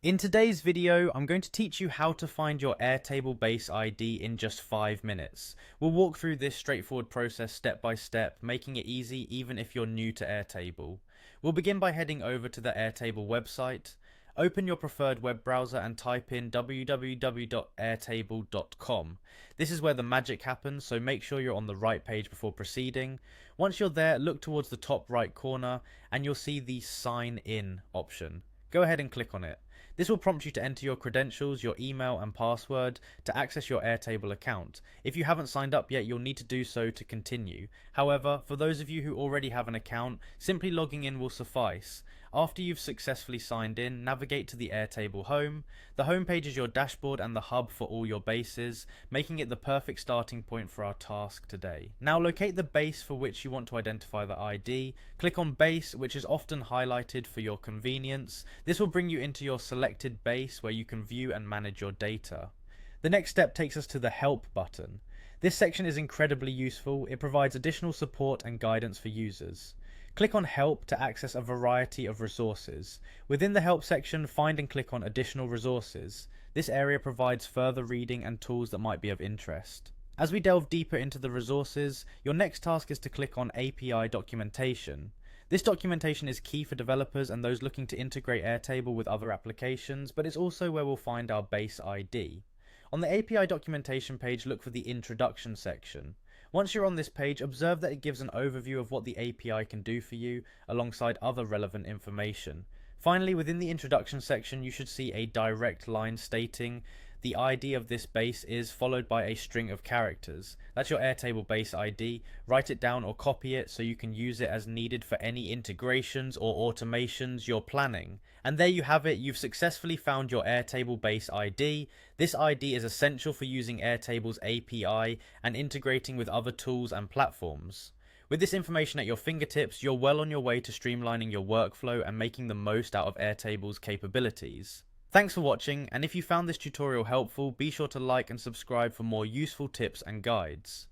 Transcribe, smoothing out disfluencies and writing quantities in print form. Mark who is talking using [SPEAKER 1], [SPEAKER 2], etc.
[SPEAKER 1] In today's video, I'm going to teach you how to find your Airtable base ID in just 5 minutes. We'll walk through this straightforward process step by step, making it easy even if you're new to Airtable. We'll begin by heading over to the Airtable website. Open your preferred web browser and type in www.airtable.com. This is where the magic happens, so make sure you're on the right page before proceeding. Once you're there, look towards the top right corner and you'll see the Sign In option. Go ahead and click on it. This will prompt you to enter your credentials, your email and password to access your Airtable account. If you haven't signed up yet, you'll need to do so to continue. However, for those of you who already have an account, simply logging in will suffice. After you've successfully signed in, navigate to the Airtable home. The home page is your dashboard and the hub for all your bases, making it the perfect starting point for our task today. Now locate the base for which you want to identify the ID. Click on base, which is often highlighted for your convenience. This will bring you into your selected base where you can view and manage your data. The next step takes us to the Help button. This section is incredibly useful. It provides additional support and guidance for users. Click on Help to access a variety of resources. Within the Help section, find and click on Additional Resources. This area provides further reading and tools that might be of interest. As we delve deeper into the resources, your next task is to click on API documentation. This documentation is key for developers and those looking to integrate Airtable with other applications, but it's also where we'll find our base ID. On the API documentation page, look for the Introduction section. Once you're on this page, observe that it gives an overview of what the API can do for you, alongside other relevant information. Finally, within the Introduction section, you should see a direct line stating the ID of this base is followed by a string of characters. That's your Airtable base ID. Write it down or copy it so you can use it as needed for any integrations or automations you're planning. And there you have it, you've successfully found your Airtable base ID. This ID is essential for using Airtable's API and integrating with other tools and platforms. With this information at your fingertips, you're well on your way to streamlining your workflow and making the most out of Airtable's capabilities. Thanks for watching, and if you found this tutorial helpful, be sure to like and subscribe for more useful tips and guides.